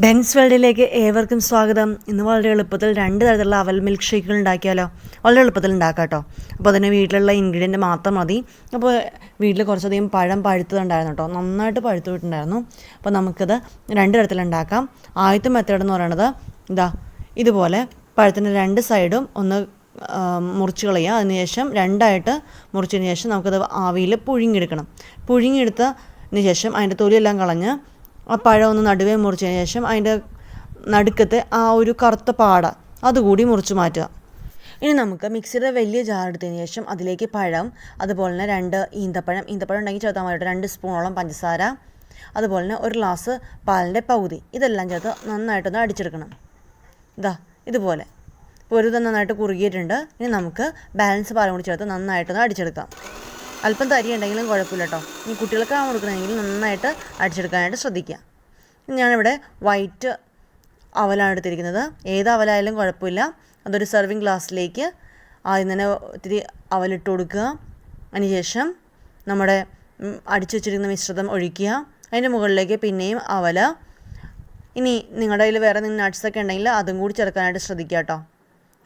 ഡെൻസ്വേൾഡിലേക്ക് ഏവർക്കും സ്വാഗതം. ഇന്ന് വളരെ എളുപ്പത്തിൽ 2 തരത്തിലുള്ള അവൽ മിൽക്ക് ഷേക്കുകൾ ഉണ്ടാക്കിയാലോ. വളരെ എളുപ്പത്തിൽ ഉണ്ടാക്കാം കേട്ടോ. അപ്പോൾ അതിന് വീട്ടിലുള്ള ഇൻഗ്രീഡിയൻറ്റ് മാത്രം മതി. അപ്പോൾ വീട്ടിൽ കുറച്ചധികം പഴം പഴുത്തതുണ്ടായിരുന്നു കേട്ടോ, നന്നായിട്ട് പഴുത്തു വിട്ടുണ്ടായിരുന്നു. അപ്പോൾ നമുക്കിത് 2 തരത്തിലുണ്ടാക്കാം. ആദ്യത്തെ മെത്തേഡ് എന്ന് പറയുന്നത് ഇതുപോലെ പഴത്തിൻ്റെ 2 സൈഡും ഒന്ന് മുറിച്ച് കളയുക. അതിനുശേഷം 2ആയിട്ട് മുറിച്ചതിന് ശേഷം നമുക്കത് ആവിയിൽ പുഴുങ്ങിയെടുക്കണം. പുഴുങ്ങിയെടുത്തതിന് ശേഷം അതിൻ്റെ തൊലിയെല്ലാം കളഞ്ഞ് ആ പഴം ഒന്ന് നടുവേ മുറിച്ചതിന് ശേഷം അതിൻ്റെ നടുക്കത്തെ ആ ഒരു കറുത്ത പാട അതുകൂടി മുറിച്ച് മാറ്റുക. ഇനി നമുക്ക് മിക്സിയുടെ വലിയ ജാർ എടുത്തതിന് ശേഷം അതിലേക്ക് പഴം, അതുപോലെ തന്നെ 2 ഈന്തപ്പഴം ഉണ്ടെങ്കിൽ ചേർത്താൽ മതി, 2 സ്പൂണോളം പഞ്ചസാര, അതുപോലെ തന്നെ 1 ഗ്ലാസ് പാലിൻ്റെ പകുതി, ഇതെല്ലാം ചേർത്ത് നന്നായിട്ടൊന്ന് അടിച്ചെടുക്കണം. ഇതുപോലെ ഇപ്പോൾ ഒരു നന്നായിട്ട് കുറുകിയിട്ടുണ്ട്. ഇനി നമുക്ക് ബാലൻസ് പാലും കൂടി ചേർത്ത് നന്നായിട്ടൊന്ന് അടിച്ചെടുക്കാം. അല്പം തരി ഉണ്ടെങ്കിലും കുഴപ്പമില്ല കേട്ടോ. ഇനി കുട്ടികൾക്കാണ് കൊടുക്കണമെങ്കിൽ നന്നായിട്ട് അടിച്ചെടുക്കാനായിട്ട് ശ്രദ്ധിക്കുക. ഞാനിവിടെ വൈറ്റ് അവലാണ് എടുത്തിരിക്കുന്നത്. ഏത് അവലായാലും കുഴപ്പമില്ല. അതൊരു സെർവിങ് ഗ്ലാസ്സിലേക്ക് ആദ്യം തന്നെ ഇത്തിരി അവലിട്ട് കൊടുക്കുക. അതിനുശേഷം നമ്മുടെ അടിച്ചു വെച്ചിരിക്കുന്ന മിശ്രിതം ഒഴിക്കുക. അതിൻ്റെ മുകളിലേക്ക് പിന്നെയും അവല. ഇനി നിങ്ങളുടെ കയ്യിൽ വേറെ നട്ട്സൊക്കെ ഉണ്ടെങ്കിൽ അതും കൂടി ചേർക്കാനായിട്ട് ശ്രദ്ധിക്കുക കേട്ടോ.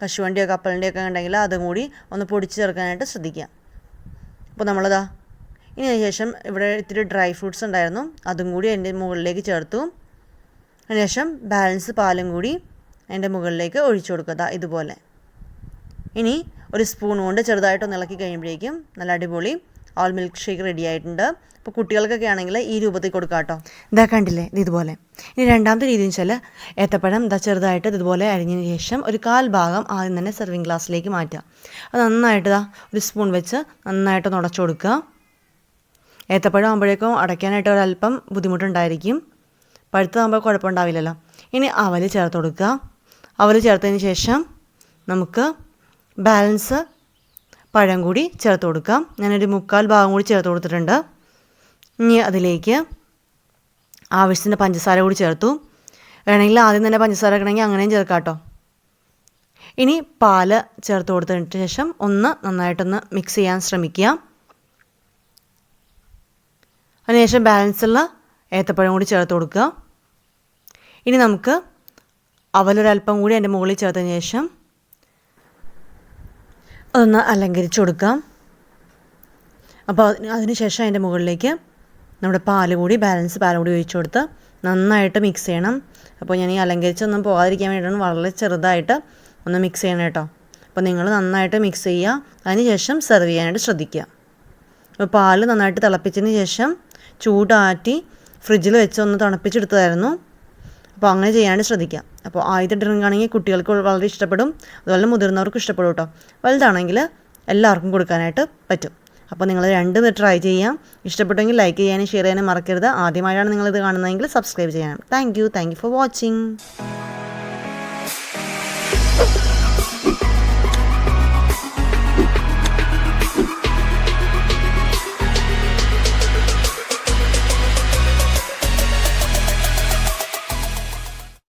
കശുവണ്ടിയോ കപ്പലണ്ടിയോ ഒക്കെ ഉണ്ടെങ്കിൽ അതും കൂടി ഒന്ന് പൊടിച്ച് ചേർക്കാനായിട്ട് ശ്രദ്ധിക്കുക. അപ്പോൾ ഇനി അതിനുശേഷം ഇവിടെ ഇത്തിരി ഡ്രൈ ഫ്രൂട്ട്സ് ഉണ്ടായിരുന്നു, അതും കൂടി അതിൻ്റെ മുകളിലേക്ക് ചേർത്തു. അതിനുശേഷം ബാലൻസ് പാലും കൂടി അതിൻ്റെ മുകളിലേക്ക് ഒഴിച്ചു കൊടുക്കുക ഇതുപോലെ. ഇനി ഒരു സ്പൂൺ കൊണ്ട് ചെറുതായിട്ടൊന്ന് ഇളക്കി കഴിയുമ്പോഴേക്കും നല്ല അടിപൊളി ഓൾ മിൽക്ക് ഷേക്ക് റെഡി ആയിട്ടുണ്ട്. ഇപ്പോൾ കുട്ടികൾക്കൊക്കെ ആണെങ്കിൽ ഈ രൂപത്തിൽ കൊടുക്കാം കേട്ടോ. കണ്ടില്ലേ, ഇതുപോലെ. ഇനി രണ്ടാമത്തെ രീതി എന്ന് വെച്ചാൽ ഏത്തപ്പഴം ചെറുതായിട്ട് ഇതുപോലെ അരിഞ്ഞതിന് ശേഷം ഒരു 1/4 ഭാഗം ആദ്യം തന്നെ സെർവിങ് ഗ്ലാസ്സിലേക്ക് മാറ്റുക. അത് നന്നായിട്ട് ഒരു സ്പൂൺ വെച്ച് നന്നായിട്ടൊന്ന് ഉടച്ചു കൊടുക്കുക. ഏത്തപ്പഴം ആകുമ്പോഴേക്കും അടയ്ക്കാനായിട്ട് ഒരല്പം ബുദ്ധിമുട്ടുണ്ടായിരിക്കും, പഴുത്തതാകുമ്പോൾ കുഴപ്പമുണ്ടാവില്ലല്ലോ. ഇനി അവൽ ചേർത്ത് കൊടുക്കുക. അവൽ ചേർത്തതിന് ശേഷം നമുക്ക് ബാലൻസ് പഴം കൂടി ചേർത്ത് കൊടുക്കാം. ഞാനൊരു 1/4 ഭാഗം കൂടി ചേർത്ത് കൊടുത്തിട്ടുണ്ട്. ഇനി അതിലേക്ക് ആവശ്യത്തിന് പഞ്ചസാര കൂടി ചേർത്തു. വേണമെങ്കിൽ ആദ്യം തന്നെ പഞ്ചസാര ഇടണമെങ്കിൽ അങ്ങനെയും ചേർക്കാം കേട്ടോ. ഇനി പാല് ചേർത്ത് കൊടുത്തതിന് ശേഷം ഒന്ന് നന്നായിട്ടൊന്ന് മിക്സ് ചെയ്യാൻ ശ്രമിക്കുക. അതിനുശേഷം ബാലൻസുള്ള ഏത്തപ്പഴം കൂടി ചേർത്ത് കൊടുക്കുക. ഇനി നമുക്ക് അവലൊരല്പം കൂടി അതിൻ്റെ മുകളിൽ ചേർത്തതിന് ശേഷം അതൊന്ന് അലങ്കരിച്ച് കൊടുക്കാം. അപ്പോൾ അതിനുശേഷം അതിൻ്റെ മുകളിലേക്ക് നമ്മുടെ ബാലൻസ് പാൽ കൂടി ഒഴിച്ചു കൊടുത്ത് നന്നായിട്ട് മിക്സ് ചെയ്യണം. അപ്പോൾ ഞാൻ ഈ അലങ്കരിച്ചൊന്നും പോകാതിരിക്കാൻ വേണ്ടിയിട്ടാണ് വളരെ ചെറുതായിട്ട് ഒന്ന് മിക്സ് ചെയ്യണം കേട്ടോ. അപ്പോൾ നിങ്ങൾ നന്നായിട്ട് മിക്സ് ചെയ്യുക. അതിനുശേഷം സെർവ് ചെയ്യാനായിട്ട് ശ്രദ്ധിക്കുക. അപ്പോൾ പാൽ നന്നായിട്ട് തിളപ്പിച്ചതിന് ശേഷം ചൂടാറ്റി ഫ്രിഡ്ജിൽ വെച്ച് ഒന്ന് തണുപ്പിച്ചെടുത്തതായിരുന്നു. അപ്പോൾ അങ്ങനെ ചെയ്യാണ്ട് ശ്രദ്ധിക്കുക. അപ്പോൾ ആദ്യത്തെ ഡ്രിങ്ക് ആണെങ്കിൽ കുട്ടികൾക്ക് വളരെ ഇഷ്ടപ്പെടും, അതുപോലെ മുതിർന്നവർക്കും ഇഷ്ടപ്പെടും കേട്ടോ. വലുതാണെങ്കിൽ എല്ലാവർക്കും കൊടുക്കാനായിട്ട് പറ്റും. അപ്പോൾ നിങ്ങൾ 2 ട്രൈ ചെയ്യാം. ഇഷ്ടപ്പെട്ടെങ്കിൽ ലൈക്ക് ചെയ്യാനും ഷെയർ ചെയ്യാനും മറക്കരുത്. ആദ്യമായാണ് നിങ്ങളിത് കാണുന്നതെങ്കിൽ സബ്സ്ക്രൈബ് ചെയ്യാനും. Thank you for watching.